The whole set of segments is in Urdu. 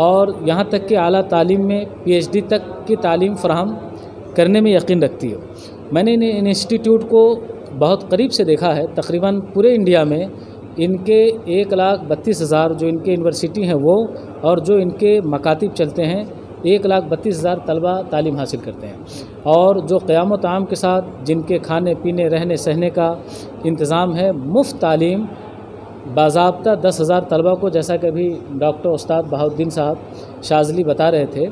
اور یہاں تک کہ اعلیٰ تعلیم میں PhD تک کی تعلیم فراہم کرنے میں یقین رکھتی ہے۔ میں نے ان انسٹیٹیوٹ کو بہت قریب سے دیکھا ہے، تقریباً پورے انڈیا میں ان کے 1,32,000 جو ان کے یونیورسٹی ہیں وہ، اور جو ان کے مکاتب چلتے ہیں 1,32,000 طلبہ تعلیم حاصل کرتے ہیں، اور جو قیام و طعام کے ساتھ جن کے کھانے پینے رہنے سہنے کا انتظام ہے، مفت تعلیم باضابطہ 10,000 طلبہ کو، جیسا کہ ابھی ڈاکٹر استاد بہاؤالدین صاحب شاذلی بتا رہے تھے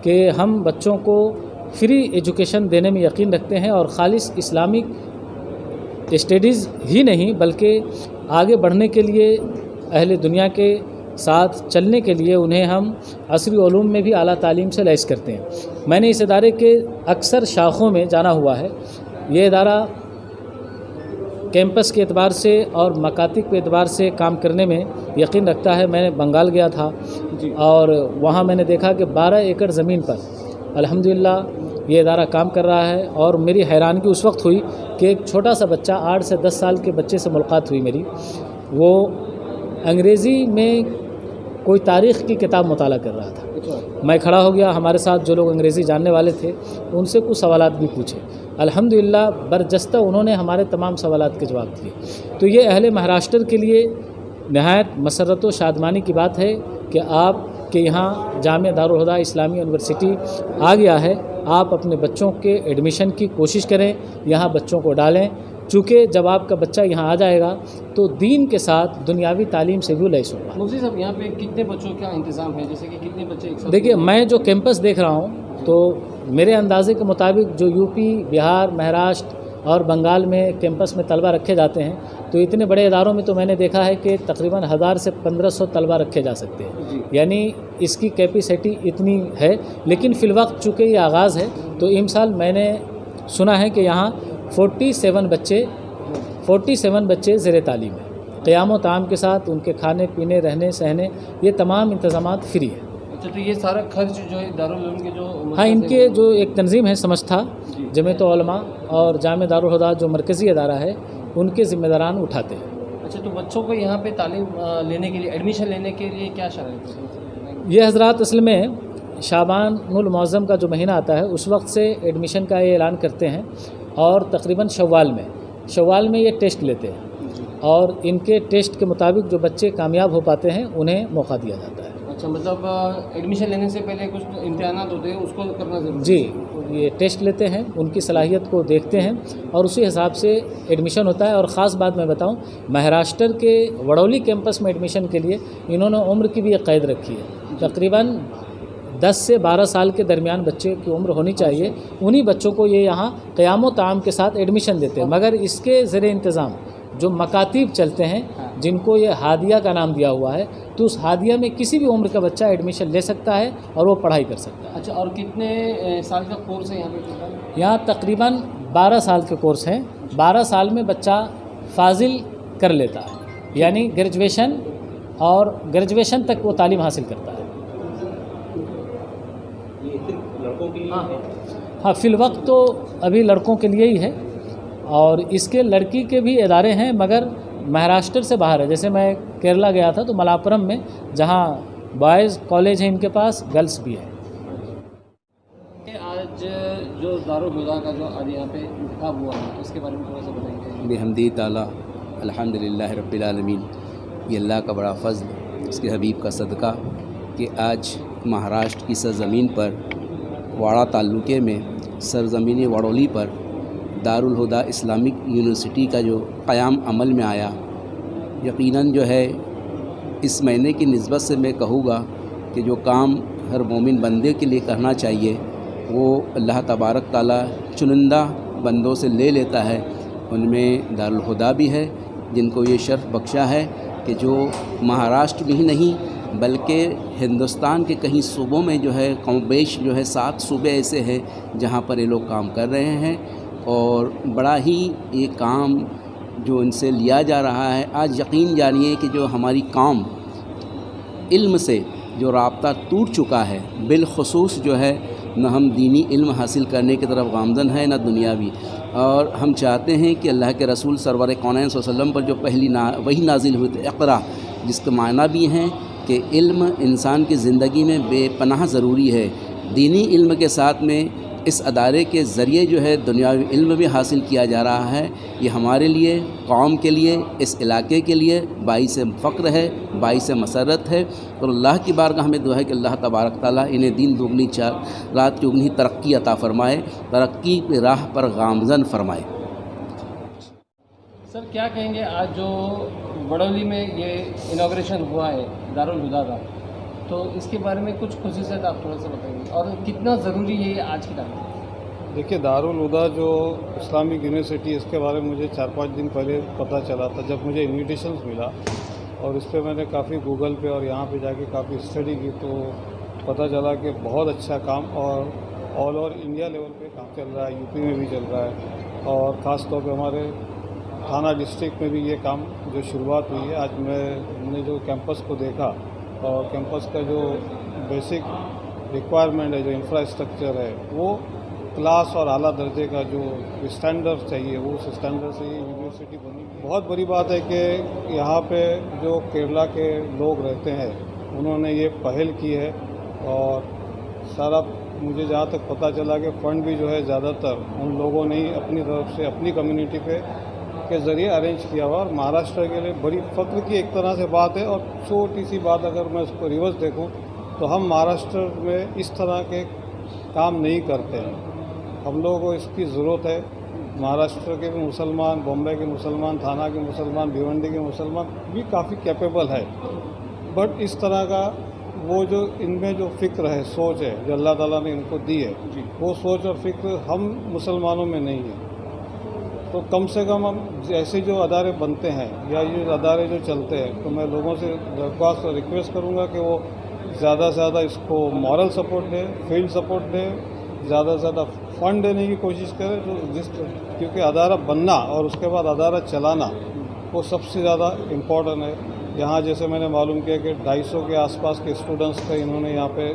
کہ ہم بچوں کو فری ایجوکیشن دینے میں یقین رکھتے ہیں، اور خالص اسلامک اسٹڈیز ہی نہیں بلکہ آگے بڑھنے کے لیے اہل دنیا کے ساتھ چلنے کے لیے انہیں ہم عصری علوم میں بھی اعلیٰ تعلیم سے لیس کرتے ہیں۔ میں نے اس ادارے کے اکثر شاخوں میں جانا ہوا ہے۔ یہ ادارہ کیمپس کے اعتبار سے اور مکاتب کے اعتبار سے کام کرنے میں یقین رکھتا ہے۔ میں نے بنگال گیا تھا اور وہاں میں نے دیکھا کہ 12 ایکڑ زمین پر الحمدللہ یہ ادارہ کام کر رہا ہے، اور میری حیرانگی اس وقت ہوئی کہ ایک چھوٹا سا بچہ 8 سے 10 سال کے بچے سے ملاقات ہوئی میری، وہ انگریزی میں کوئی تاریخ کی کتاب مطالعہ کر رہا تھا۔ میں کھڑا ہو گیا، ہمارے ساتھ جو لوگ انگریزی جاننے والے تھے ان سے کچھ سوالات بھی پوچھے، الحمدللہ برجستہ انہوں نے ہمارے تمام سوالات کے جواب دیے۔ تو یہ اہل مہاراشٹر کے لیے نہایت مسرت و شادمانی کی بات ہے کہ آپ کے یہاں جامعہ دارالہدیٰ اسلامی یونیورسٹی آ گیا ہے۔ آپ اپنے بچوں کے ایڈمیشن کی کوشش کریں، یہاں بچوں کو ڈالیں، چونکہ جب آپ کا بچہ یہاں آ جائے گا تو دین کے ساتھ دنیاوی تعلیم سے بھی لیس ہوگا۔ مفتی صاحب یہاں پہ کتنے بچوں کا انتظام ہے، جیسے کہ کتنے بچے ایک ساتھ؟ دیکھیے میں جو کیمپس دیکھ رہا ہوں تو میرے اندازے کے مطابق جو UP، بہار، مہاراشٹر اور بنگال میں کیمپس میں طلبہ رکھے جاتے ہیں، تو اتنے بڑے اداروں میں تو میں نے دیکھا ہے کہ تقریباً 1000 سے 1500 طلبہ رکھے جا سکتے ہیں، یعنی اس کی کیپیسٹی اتنی ہے۔ لیکن فی الوقت چونکہ یہ آغاز ہے تو امسال میں نے سنا ہے کہ یہاں 47 بچے زیر تعلیم ہیں، قیام و طعام کے ساتھ ان کے کھانے پینے رہنے سہنے یہ تمام انتظامات فری ہیں۔ اچھا، تو یہ سارا خرچ جو ہے دارالعلوم کے جو ہاں، ان کے جو ایک تنظیم ہے سمجھتا جمعیت علماء اور جامعہ دارالہدیٰ جو مرکزی ادارہ ہے ان کے ذمہ داران اٹھاتے ہیں۔ اچھا، تو بچوں کو یہاں پہ تعلیم لینے کے لیے، ایڈمیشن لینے کے لیے کیا شرائط ہے؟ یہ حضرات اصل میں شعبان المعظم کا جو مہینہ آتا ہے اس وقت سے ایڈمیشن کا یہ اعلان کرتے ہیں، اور تقریباً شوال میں یہ ٹیسٹ لیتے ہیں، اور ان کے ٹیسٹ کے مطابق جو بچے کامیاب ہو پاتے ہیں انہیں موقع دیا جاتا ہے۔ اچھا، مطلب ایڈمیشن لینے سے پہلے کچھ امتحانات ہوتے ہیں، اس کو کرنا ضروری ہے؟ جی، یہ ٹیسٹ لیتے ہیں، ان کی صلاحیت کو دیکھتے ہیں اور اسی حساب سے ایڈمیشن ہوتا ہے۔ اور خاص بات میں بتاؤں، مہاراشٹر کے وڑولی کیمپس میں ایڈمیشن کے لیے انہوں نے عمر کی بھی ایک قید رکھی ہے، تقریباً 10 سے 12 سال کے درمیان بچے کی عمر ہونی چاہیے، انہی بچوں کو یہ یہاں قیام و طعام کے ساتھ ایڈمیشن دیتے ہیں۔ مگر اس کے زیر انتظام جو مکاتب چلتے ہیں جن کو یہ ہادیہ کا نام دیا ہوا ہے، تو اس ہادیہ میں کسی بھی عمر کا بچہ ایڈمیشن لے سکتا ہے اور وہ پڑھائی کر سکتا ہے۔ اچھا، اور کتنے سال کا کورس ہے یہاں پہ؟ یہاں تقریباً 12 سال کے کورس ہیں، 12 سال میں بچہ فاضل کر لیتا ہے، یعنی گریجویشن تک وہ تعلیم حاصل کرتا ہے۔ ہاں، فی الوقت تو ابھی لڑکوں کے لیے ہی ہے، اور اس کے لڑکی کے بھی ادارے ہیں مگر مہاراشٹر سے باہر ہے۔ جیسے میں کیرلا گیا تھا تو ملاپورم میں جہاں بوائز کالج ہیں ان کے پاس گرلس بھی ہے۔ آج جو دارالہدیٰ کا جو آج یہاں پہ انتخاب ہوا ہے اس کے بارے میں تھوڑا سا بتائیں گے؟ بحمدی تعالیٰ الحمدللہ رب العالمین، یہ اللہ کا بڑا فضل، اس کے حبیب کا صدقہ کہ آج مہاراشٹر کی سرزمین پر واڑہ تعلقے میں سرزمین وڑولی پر دارالہدیٰ اسلامک یونیورسٹی کا جو قیام عمل میں آیا، یقیناً جو ہے اس مہینے کی نسبت سے میں کہوں گا کہ جو کام ہر مومن بندے کے لیے کرنا چاہیے وہ اللہ تبارک تعالیٰ چنندہ بندوں سے لے لیتا ہے۔ ان میں دارالہدیٰ بھی ہے جن کو یہ شرف بخشا ہے کہ جو مہاراشٹر بھی نہیں بلکہ ہندوستان کے کئی صوبوں میں جو ہے کم بیش جو ہے 7 صوبے ایسے ہیں جہاں پر یہ لوگ کام کر رہے ہیں، اور بڑا ہی یہ کام جو ان سے لیا جا رہا ہے۔ آج یقین جانیے کہ جو ہماری قوم علم سے جو رابطہ ٹوٹ چکا ہے، بالخصوص جو ہے نہ ہم دینی علم حاصل کرنے کی طرف گامزن ہے نہ دنیاوی، اور ہم چاہتے ہیں کہ اللہ کے رسول سرور کونین صلی اللہ علیہ وسلم پر جو پہلی وحی نازل ہوئی تھی اقرا، جس کے معنی بھی ہیں کہ علم انسان کی زندگی میں بے پناہ ضروری ہے. دینی علم کے ساتھ میں اس ادارے کے ذریعے جو ہے دنیاوی علم بھی حاصل کیا جا رہا ہے. یہ ہمارے لیے، قوم کے لیے، اس علاقے کے لیے باعث فخر ہے، باعث مسرت ہے. اور اللہ کی بارگاہ میں دعا ہے کہ اللہ تبارک تعالیٰ انہیں دین دوگنی رات چگنی ترقی عطا فرمائے، ترقی کی راہ پر گامزن فرمائے. سر کیا کہیں گے آج جو بڑولی میں یہ انوگریشن ہوا ہے دارالہدیٰ کا، تو اس کے بارے میں کچھ خصوصیات آپ تھوڑا سا بتائیں گے اور کتنا ضروری ہے یہ آج کی تاریخ میں؟ دیکھیے دارالہدیٰ جو اسلامک یونیورسٹی، اس کے بارے میں مجھے 4-5 دن پہلے پتہ چلا تھا جب مجھے انویٹیشنز ملا، اور اس پہ میں نے کافی گوگل پہ اور یہاں پہ جا کے کافی اسٹڈی کی، تو پتہ چلا کہ بہت اچھا کام اور آل اوور انڈیا لیول پہ کام چل رہا ہے، یو پی میں بھی چل رہا ہے، اور خاص طور پہ ہمارے تھانہ ڈسٹرکٹ میں بھی یہ کام جو شروعات ہوئی ہے. آج میں نے جو کیمپس کو دیکھا اور کیمپس کا جو بیسک ریکوائرمنٹ ہے، جو انفراسٹرکچر ہے، وہ کلاس اور اعلیٰ درجے کا جو اسٹینڈرڈ چاہیے وہ اس اسٹینڈرڈ سے یہ یونیورسٹی بنی. بہت بڑی بات ہے کہ یہاں پہ جو کیرلا کے لوگ رہتے ہیں انہوں نے یہ پہل کی ہے، اور سارا مجھے جہاں تک پتہ چلا کہ فنڈ بھی جو ہے زیادہ تر ان لوگوں نے ہی اپنی طرف سے اپنی کمیونٹی پہ کے ذریعے ارینج کیا ہوا. اور مہاراشٹر کے لیے بڑی فخر کی ایک طرح سے بات ہے. اور چھوٹی سی بات اگر میں اس کو ریورس دیکھوں تو ہم مہاراشٹر میں اس طرح کے کام نہیں کرتے ہیں. ہم لوگوں کو اس کی ضرورت ہے. مہاراشٹر کے بھی مسلمان، بامبے کے مسلمان، تھانہ کے مسلمان، بھیونڈی کے مسلمان بھی کافی کیپیبل ہے، بٹ اس طرح کا وہ جو ان میں جو فکر ہے، سوچ ہے جو اللہ تعالیٰ نے ان کو دی ہے، وہ سوچ اور فکر ہم مسلمانوں میں نہیں ہے. تو کم سے کم ہم ایسے جو ادارے بنتے ہیں یا یہ ادارے جو چلتے ہیں، تو میں لوگوں سے درخواست اور ریکویسٹ کروں گا کہ وہ زیادہ سے زیادہ اس کو مورل سپورٹ دے، فیلڈ سپورٹ دے، زیادہ سے زیادہ فنڈ دینے کی کوشش کرے. کیونکہ ادارہ بننا اور اس کے بعد ادارہ چلانا وہ سب سے زیادہ امپورٹنٹ ہے. یہاں جیسے میں نے معلوم کیا کہ 250 کے آس پاس کے اسٹوڈنٹس کا انہوں نے یہاں پہ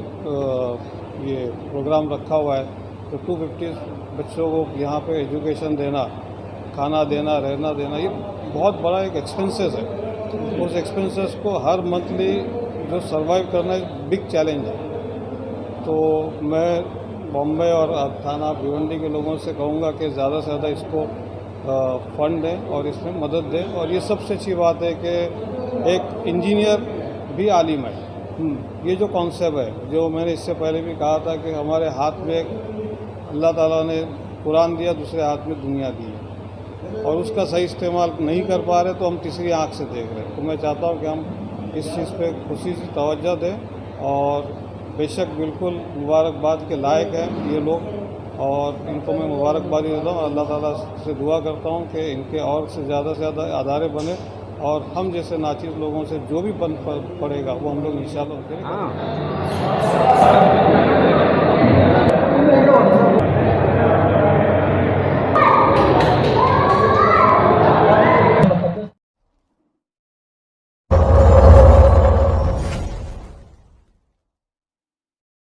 یہ پروگرام رکھا ہوا ہے. تو 250 بچوں کو یہاں پہ ایجوکیشن دینا، کھانا دینا، رہنا دینا، یہ بہت بڑا ایک ایکسپینسز ہے. اس ایکسپینسز کو ہر منتھلی جو سروائیو کرنا ایک بگ چیلنج ہے. تو میں بامبے اور تھانہ بھیونڈی کے لوگوں سے کہوں گا کہ زیادہ سے زیادہ اس کو فنڈ دیں اور اس میں مدد دیں. اور یہ سب سے اچھی بات ہے کہ ایک انجینئر بھی عالم ہے. یہ جو کانسیپٹ ہے، جو میں نے اس سے پہلے بھی کہا تھا کہ ہمارے ہاتھ میں ایک اللہ تعالیٰ نے قرآن دیا، دوسرے ہاتھ میں دنیا دی ہے، اور اس کا صحیح استعمال نہیں کر پا رہے تو ہم تیسری آنکھ سے دیکھ رہے ہیں. تو میں چاہتا ہوں کہ ہم اس چیز پہ خصوصی توجہ دیں، اور بے شک بالکل مبارکباد کے لائق ہیں یہ لوگ، اور ان کو میں مبارکبادی دیتا ہوں. اللہ تعالیٰ سے دعا کرتا ہوں کہ ان کے اور سے زیادہ ادارے بنے، اور ہم جیسے ناچیز لوگوں سے جو بھی بن پڑے گا وہ ہم لوگ انشاءاللہ کریں.